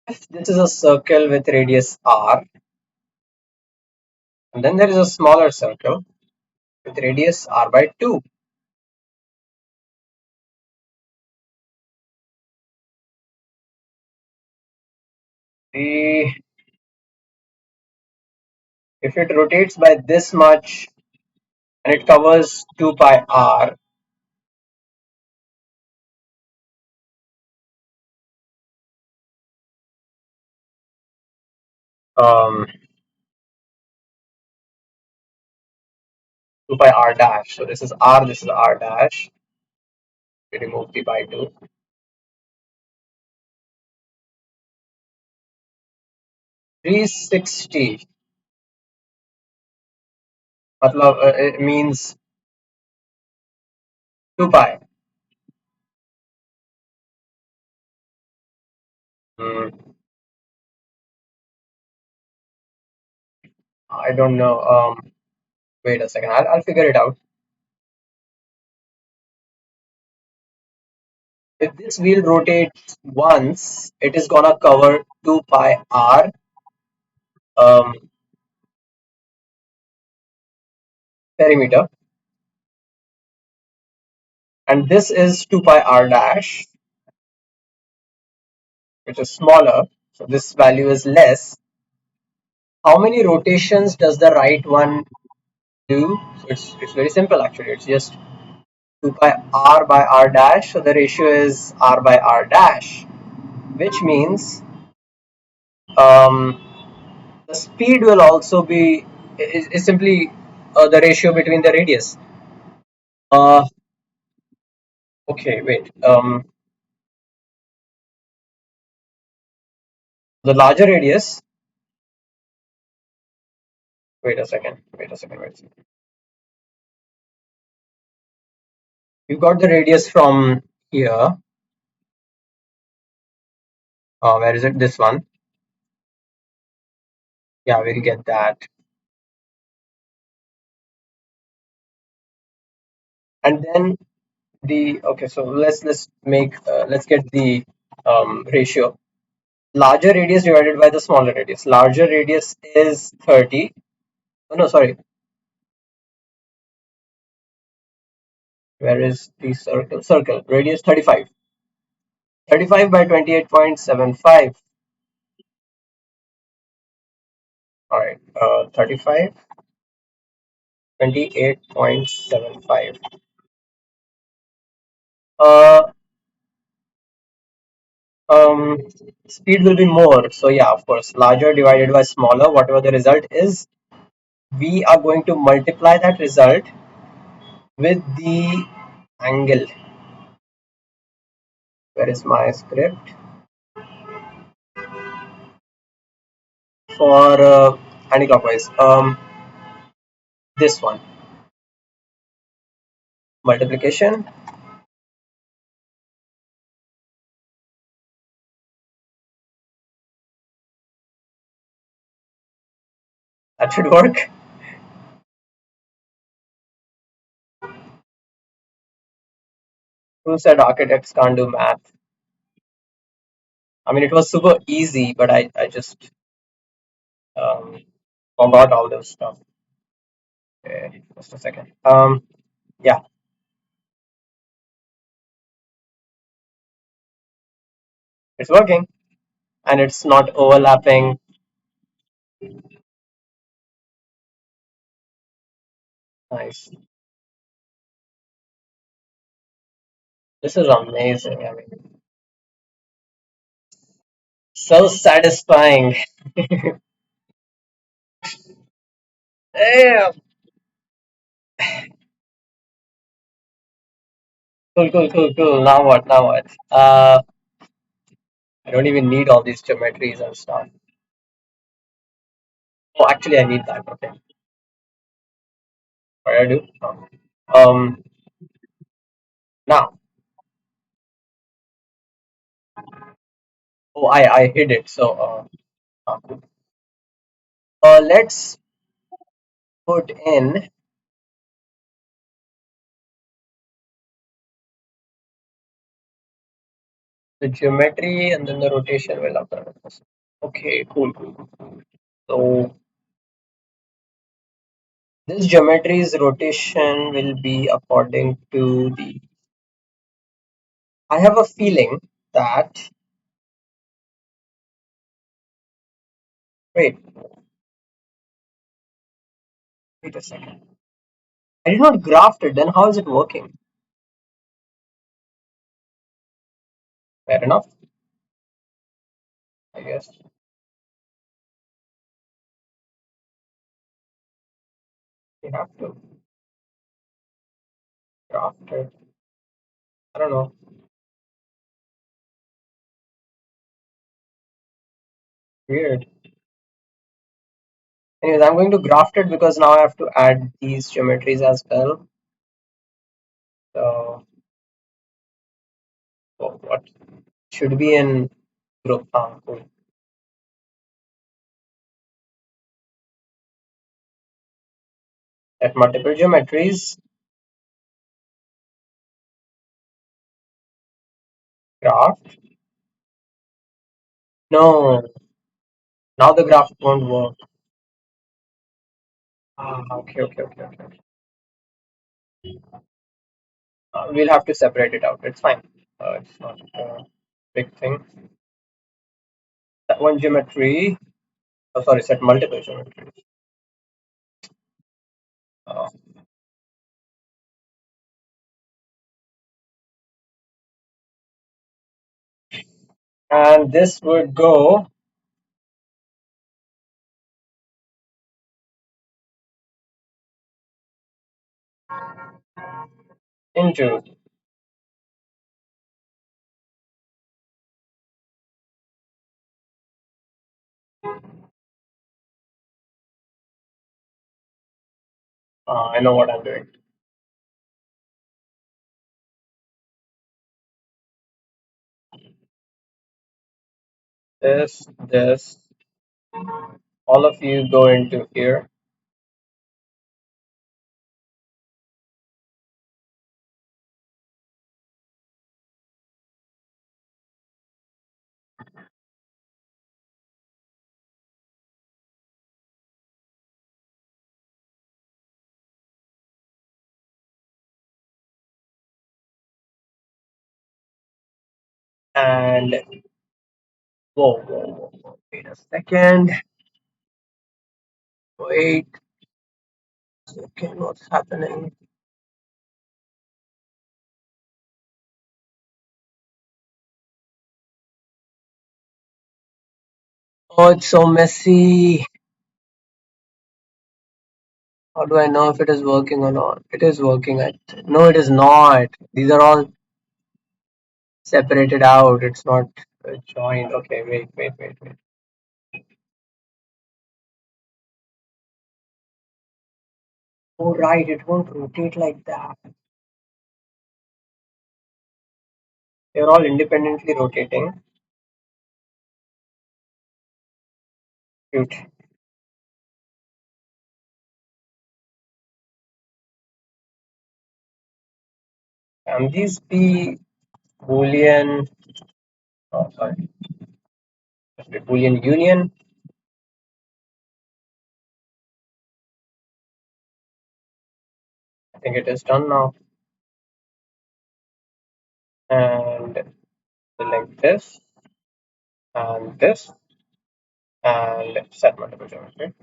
A: If this is a circle with radius r, and then there is a smaller circle with radius r by 2. The If it rotates by this much and it covers 2 pi r, um, 2 pi r dash. So this is r, this is r dash. We remove the by 2. 360. It means 2 pi. Hmm, I don't know. Wait a second. I'll figure it out. If this wheel rotates once, it is gonna cover 2 pi r um, perimeter, and this is 2 pi r dash, which is smaller. So this value is less. How many rotations does the right one do? So it's very simple actually. It's just 2 pi r by r dash. So the ratio is r by r dash, which means Um, the speed will also be is simply the ratio between the radius. Uh, okay, wait. The larger radius. Wait a second. Wait a second. Wait a second. We've got the radius from here. Where is it? This one. Yeah, we'll get that. And then the okay. So let's get the ratio. Larger radius divided by the smaller radius. Larger radius is 30. Oh, no, sorry. Where is the circle? Circle. Radius 35. 35 by 28.75. All right. 35, 28.75. Uh, um, Speed will be more. So yeah, of course, larger divided by smaller, whatever the result is, we are going to multiply that result with the angle. Where is my script? For anti-clockwise. This one. Multiplication. That should work. Who said architects can't do math? I mean, it was super easy, but I just um, forgot all those stuff. Okay, just a second. Yeah, it's working, and it's not overlapping. Nice. This is amazing. I mean, so satisfying. Yeah. Cool, cool, cool, cool. Now what? Now what? I don't even need all these geometries and stuff. Oh, actually, I need that. Okay. What do I do? Oh. Um, Now. Oh, I hid it. So, cool. Let's put in the geometry and then the rotation will occur. Okay, cool, cool, cool. So this geometry's rotation will be according to the. I have a feeling that. Wait, wait a second. I did not graft it. Then how is it working? Fair enough, I guess. We have to graft it. I don't know. Weird. Anyways, I'm going to graft it because now I have to add these geometries as well. So, what should be in group? Cool. At multiple geometries, graph. No, now the graph won't work. Okay, okay, okay, okay. Okay. We'll have to separate it out. It's fine. It's not a big thing. That one geometry. Oh, sorry, set multiple geometries. Uh, and this would go into. I know what I'm doing. This, all of you go into here, and whoa. Wait a second. Wait a second. What's happening? Oh, it's so messy. How do I know if it is working or not? It is working. No, it is not. These are all separated out. It's not joined. Okay, wait. Oh, right. It won't rotate like that. They're all independently rotating. Cute. Can these be Boolean? Oh, sorry. Must be Boolean union. I think it is done now. And select this and this and set multiple geometry.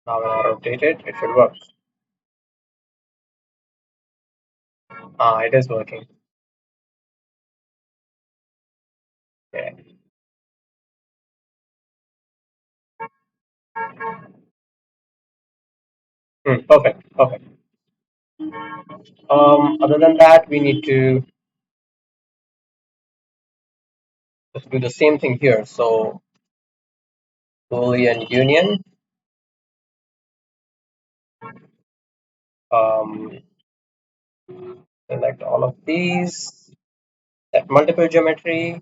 A: Now when I rotate it, it should work. It is working. Okay. Perfect. Other than that, we need to just do the same thing here. So Boolean union, um, select all of these, set multiple geometry,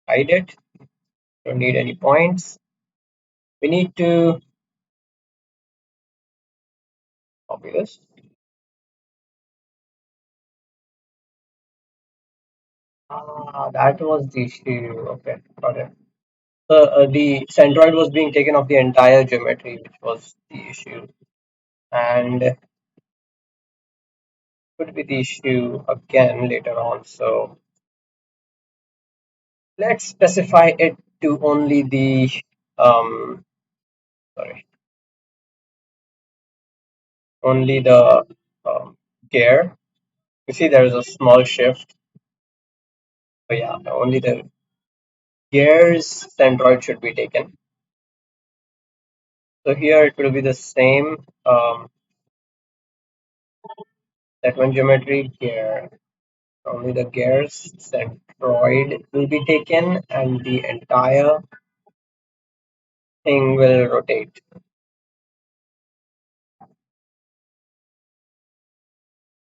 A: hide it, don't need any points. We need to copy this. That was the issue. Okay, got it. The centroid was being taken off the entire geometry, which was the issue, and could be the issue again later on. So let's specify it to only the sorry, only the um, gear. You see, there is a small shift. So yeah, only the gears centroid should be taken. So here it will be the same. That one geometry gear. Only the gears centroid will be taken, and the entire thing will rotate.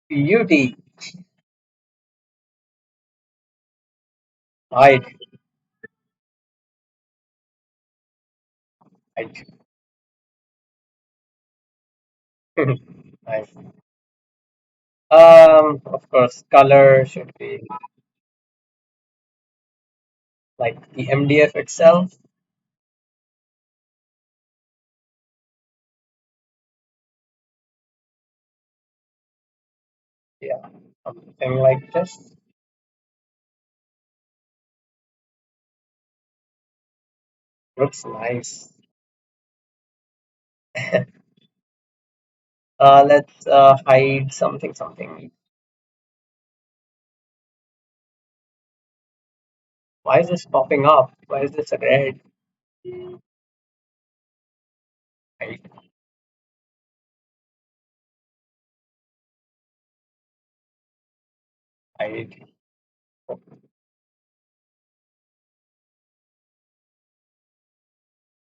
A: Beauty. Right. Right. Nice. Of course, color should be like the MDF itself. Yeah, something like this. Looks nice. Let's hide something. Why is this popping up? Why is this red? Right. Right.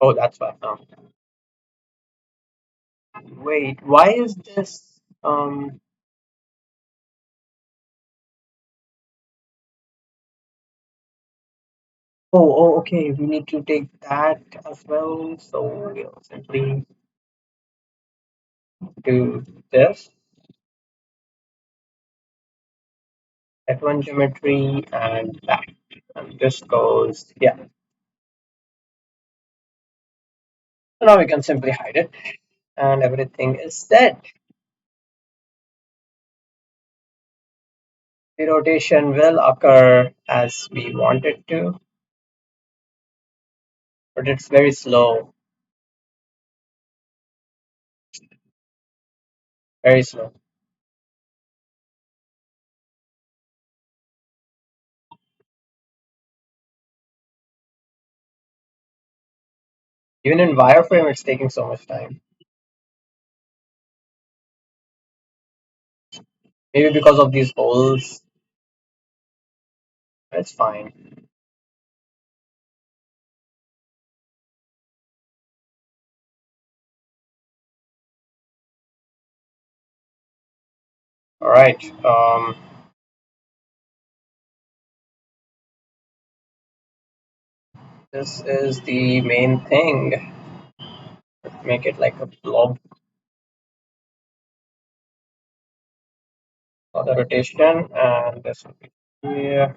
A: Oh, that's why. Wait, why is this? Okay. We need to take that as well. So we'll simply do this F1 geometry and that. And this goes, yeah. So now we can simply hide it and everything is set. The rotation will occur as we want it to, but it's very slow, very slow. Even in wireframe, it's taking so much time. Maybe because of these holes. It's fine. All right. This is the main thing. Make it like a blob for the rotation, and this will be here.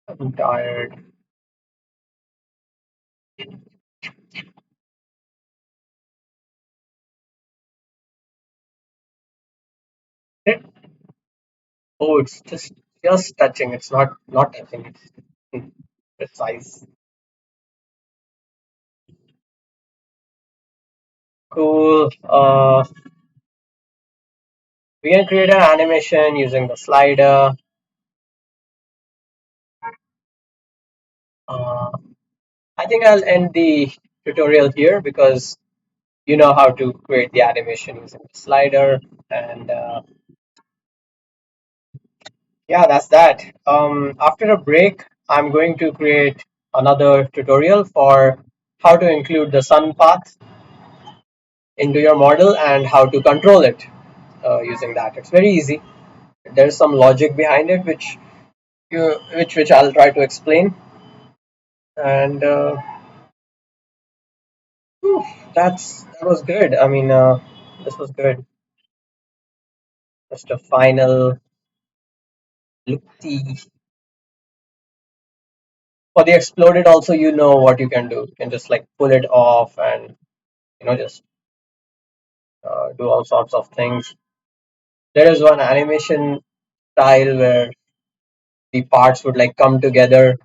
A: I'm tired. It, oh, it's just touching. It's not touching. It's precise. Cool. We can create an animation using the slider. Uh, I think I'll end the tutorial here because you know how to create the animation using the slider. And yeah, that's that. After a break, I'm going to create another tutorial for how to include the sun path into your model and how to control it using that. It's very easy. There's some logic behind it, which I'll try to explain. And whew, that was good. I mean, this was good. Just a final look. For the exploded, also you know what you can do. You can just like pull it off and just do all sorts of things. There is one animation style where the parts would like come together,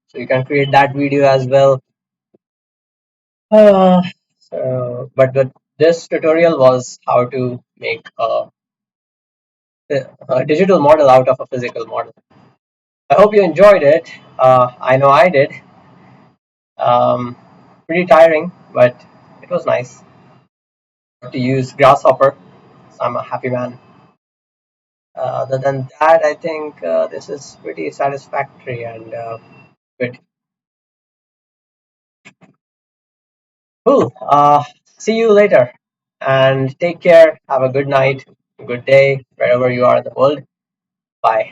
A: so you can create that video as well. Uh, but this tutorial was how to make a digital model out of a physical model. I hope you enjoyed it. I know I did. Um, Pretty tiring, but it was nice to use Grasshopper. So I'm a happy man. Other than that, I think this is pretty satisfactory and good. Cool. See you later and take care. Have a good night, good day, wherever you are in the world. Bye.